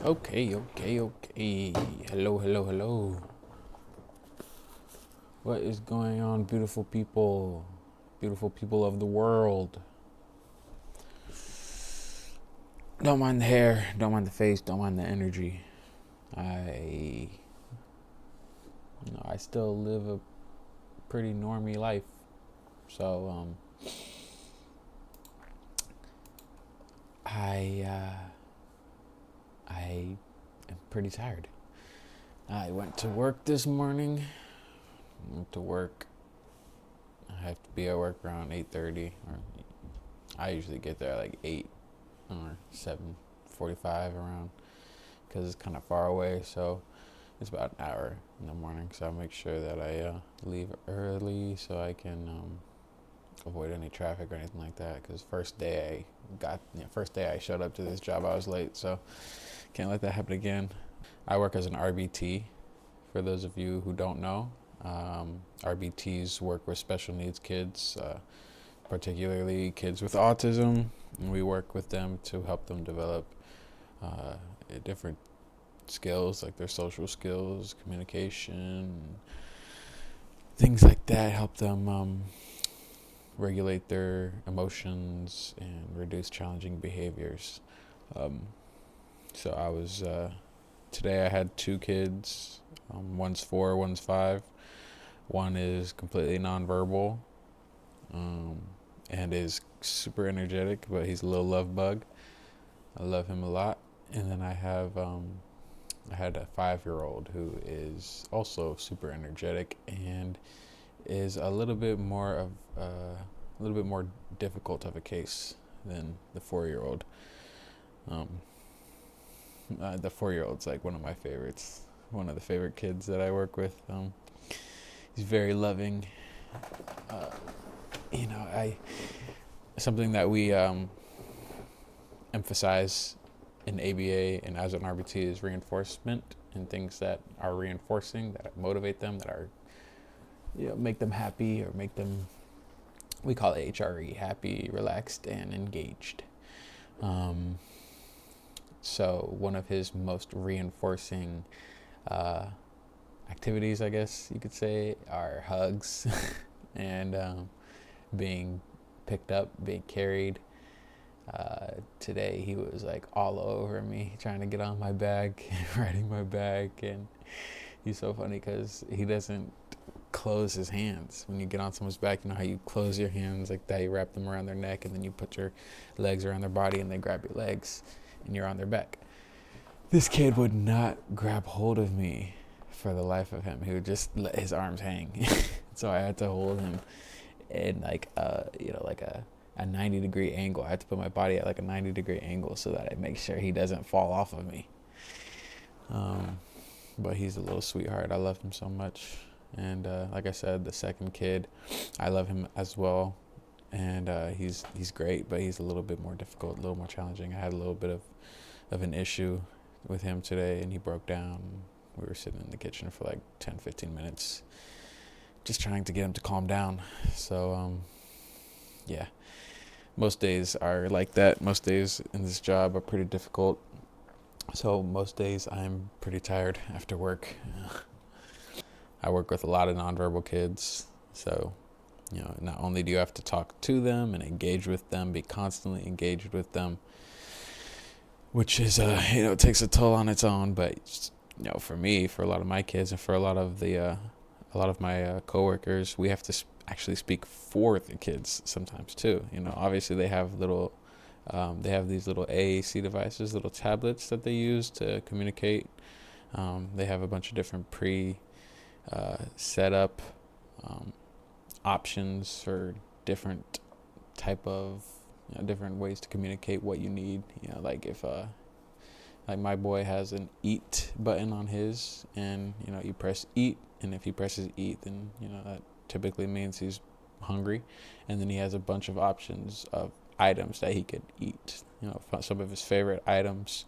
Okay. Hello. What is going on, beautiful people? Beautiful people of the world. Don't mind the hair, don't mind the face, don't mind the energy. I I still live a pretty normie life. So I am pretty tired. I went to work this morning. Went to work. I have to be at work around 8:30, or I usually get there like 8 or 7:45 around, because it's kind of far away. So it's about an hour in the morning. So I make sure that I leave early so I can avoid any traffic or anything like that. Because first day I showed up to this job, I was late. So can't let that happen again. I work as an RBT. For those of you who don't know, RBTs work with special needs kids, particularly kids with autism. And we work with them to help them develop different skills, like their social skills, communication, things like that. Help them regulate their emotions and reduce challenging behaviors. So I was today I had two kids. One's 4, one's 5. One is completely nonverbal, and is super energetic, but he's a little love bug. I love him a lot. And then I had a 5-year-old who is also super energetic and is a little bit more difficult of a case than the 4-year-old. The 4-year-old's like one of my favorites, one of the favorite kids that I work with. He's very loving. Something that we emphasize in ABA and as an RBT is reinforcement, and things that are reinforcing, that motivate them, that are make them happy, or make them, we call it HRE, happy, relaxed, and engaged. So one of his most reinforcing activities, I guess you could say, are hugs and being picked up, being carried. Today he was like all over me, trying to get on my back, riding my back, and he's so funny because he doesn't close his hands. When you get on someone's back, you know how you close your hands like that, you wrap them around their neck, and then you put your legs around their body, and they grab your legs, and you're on their back. This kid would not grab hold of me for the life of him. He would just let his arms hang. So I had to hold him in like a 90-degree angle. I had to put my body at like a 90-degree angle so that I make sure he doesn't fall off of me. But he's a little sweetheart. I love him so much. And like I said, the second kid, I love him as well. And he's great, but he's a little bit more difficult, a little more challenging. I had a little bit of an issue with him today, and he broke down. We were sitting in the kitchen for like 10-15 minutes just trying to get him to calm down. So yeah, most days are like that. Most days in this job are pretty difficult. So most days I'm pretty tired after work. I work with a lot of nonverbal kids. So, not only do you have to talk to them and engage with them, be constantly engaged with them, which is, it takes a toll on its own. But, for me, for a lot of my kids, and for a lot of my coworkers, we have to actually speak for the kids sometimes too. Obviously they have these little AAC devices, little tablets that they use to communicate. They have a bunch of different set up options for different type of different ways to communicate what you need. Like if like my boy has an eat button on his, and you press eat, and if he presses eat, then that typically means he's hungry. And then he has a bunch of options of items that he could eat, some of his favorite items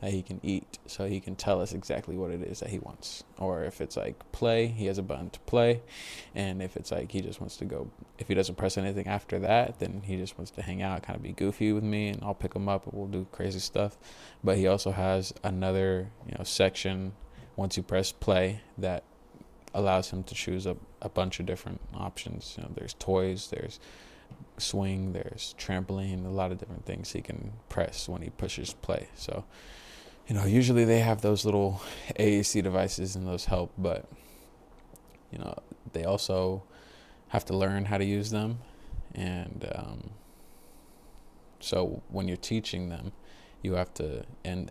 that he can eat, so he can tell us exactly what it is that he wants. Or if it's like play, he has a button to play. And if it's like he just wants to go, if he doesn't press anything after that, then he just wants to hang out, kind of be goofy with me, and I'll pick him up and we'll do crazy stuff. But he also has another, section once you press play that allows him to choose a bunch of different options. There's toys, there's swing, there's trampoline, a lot of different things he can press when he pushes play. So, usually they have those little AAC devices and those help, but, they also have to learn how to use them. And so when you're teaching them, you have to, and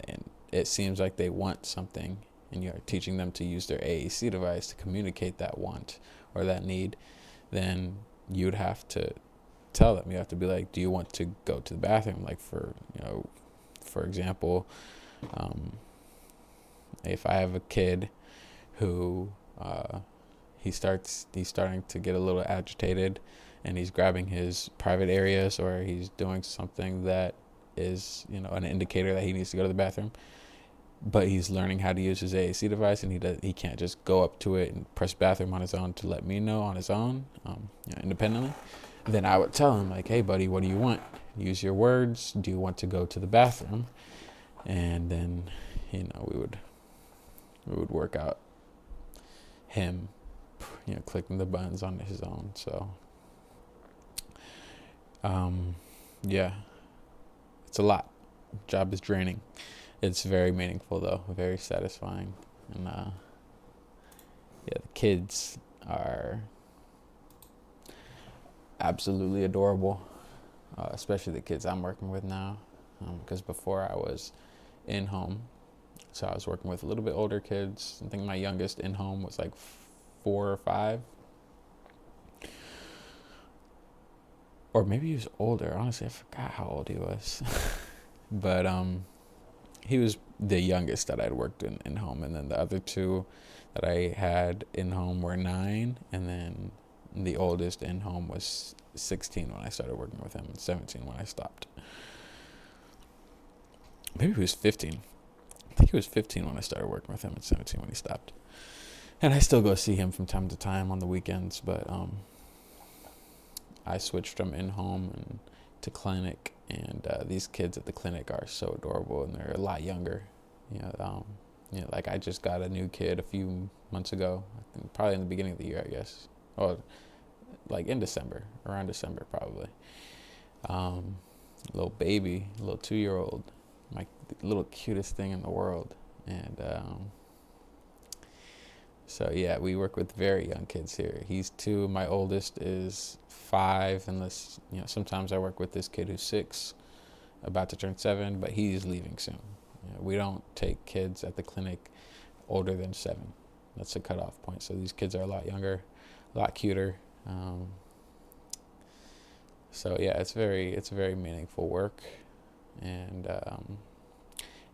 it seems like they want something, and you're teaching them to use their AAC device to communicate that want or that need, then you'd have to tell them. You have to be like, do you want to go to the bathroom? Like for example, if I have a kid who he's starting to get a little agitated, and he's grabbing his private areas, or he's doing something that is an indicator that he needs to go to the bathroom, but he's learning how to use his AAC device, and he can't just go up to it and press bathroom on his own to let me know on his own, independently. Then I would tell him, like, hey buddy, what do you want? Use your words. Do you want to go to the bathroom? And then we would work out him clicking the buttons on his own. So yeah, it's a lot. Job is draining. It's very meaningful though, very satisfying. And the kids are absolutely adorable, especially the kids I'm working with now, because before I was in home, so I was working with a little bit older kids. I think my youngest in home was like 4 or 5, or maybe he was older. Honestly, I forgot how old he was. But he was the youngest that I'd worked in home, and then the other 2 that I had in home were 9, and then the oldest in home was 16 when I started working with him, and 17 when I stopped. Maybe he was 15. I think he was 15 when I started working with him, and 17 when he stopped. And I still go see him from time to time on the weekends, but I switched from in-home and to clinic, and these kids at the clinic are so adorable, and they're a lot younger. Like I just got a new kid a few months ago, I think probably in the beginning of the year, I guess. Oh, like in December, around December probably. Little baby, little 2-year-old, like the little cutest thing in the world. And so yeah, we work with very young kids here. He's 2. My oldest is 5, unless sometimes I work with this kid who's 6, about to turn 7, but he's leaving soon. We don't take kids at the clinic older than 7. That's the cutoff point. So these kids are a lot younger, a lot cuter. So yeah, it's very meaningful work, and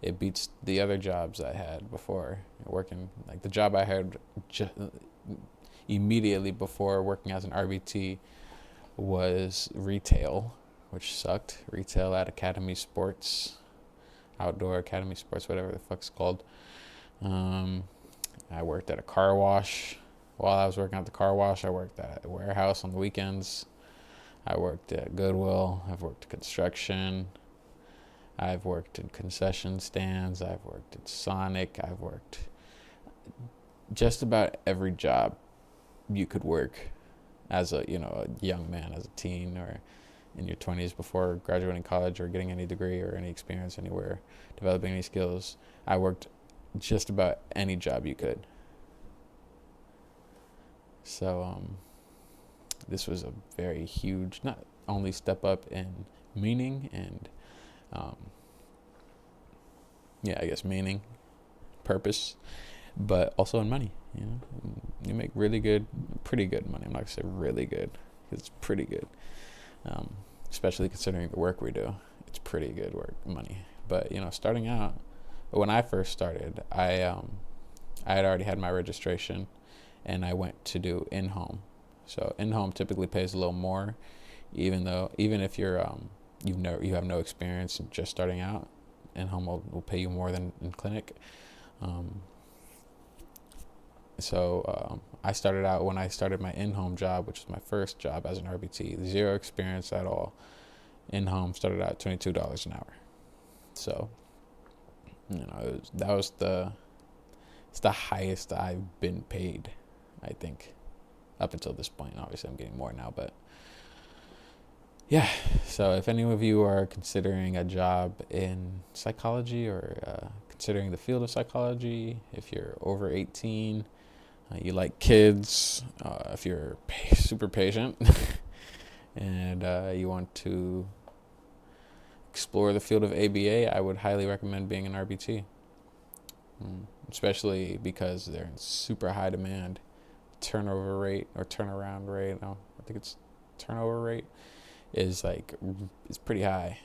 it beats the other jobs I had before working. Like the job I had immediately before working as an RBT was retail, which sucked. Retail at Academy Sports, Outdoor Academy Sports, whatever the fuck's called. I worked at a car wash. While I was working at the car wash, I worked at a warehouse on the weekends. I worked at Goodwill. I've worked construction. I've worked in concession stands. I've worked at Sonic. I've worked just about every job you could work as a young man, as a teen, or in your 20s before graduating college or getting any degree or any experience anywhere, developing any skills. I worked just about any job you could. So this was a very huge, not only step up in meaning and I guess meaning, purpose, but also in money. You make pretty good money. I'm not gonna say really good, because it's pretty good, especially considering the work we do. It's pretty good money. But starting out, when I first started, I had already had my registration, and I went to do in-home. So in-home typically pays a little more, even if you're you have no experience and just starting out. in-home will pay you more than in clinic. So I started out, when I started my in-home job, which was my first job as an RBT, zero experience at all. In-home started out $22 an hour. So, it's the highest I've been paid, I think, up until this point. Obviously, I'm getting more now, but yeah. So if any of you are considering a job in psychology or considering the field of psychology, if you're over 18, you like kids, if you're super patient, and you want to explore the field of ABA, I would highly recommend being an RBT, especially because they're in super high demand. Turnover rate or turnaround rate, no, I think it's turnover rate, is it's pretty high,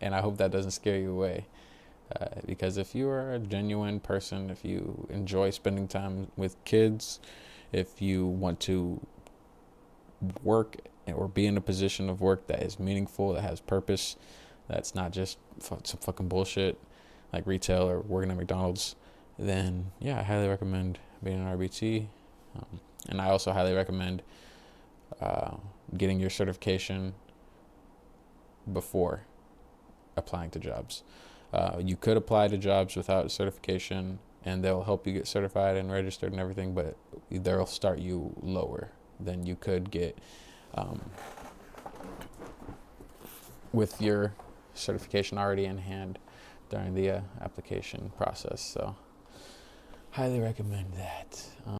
and I hope that doesn't scare you away, because if you are a genuine person, if you enjoy spending time with kids, if you want to work or be in a position of work that is meaningful, that has purpose, that's not just some fucking bullshit like retail or working at McDonald's, then yeah, I highly recommend being an RBT. And I also highly recommend getting your certification before applying to jobs. You could apply to jobs without a certification, and they'll help you get certified and registered and everything, but they'll start you lower than you could get with your certification already in hand during the application process. So highly recommend that.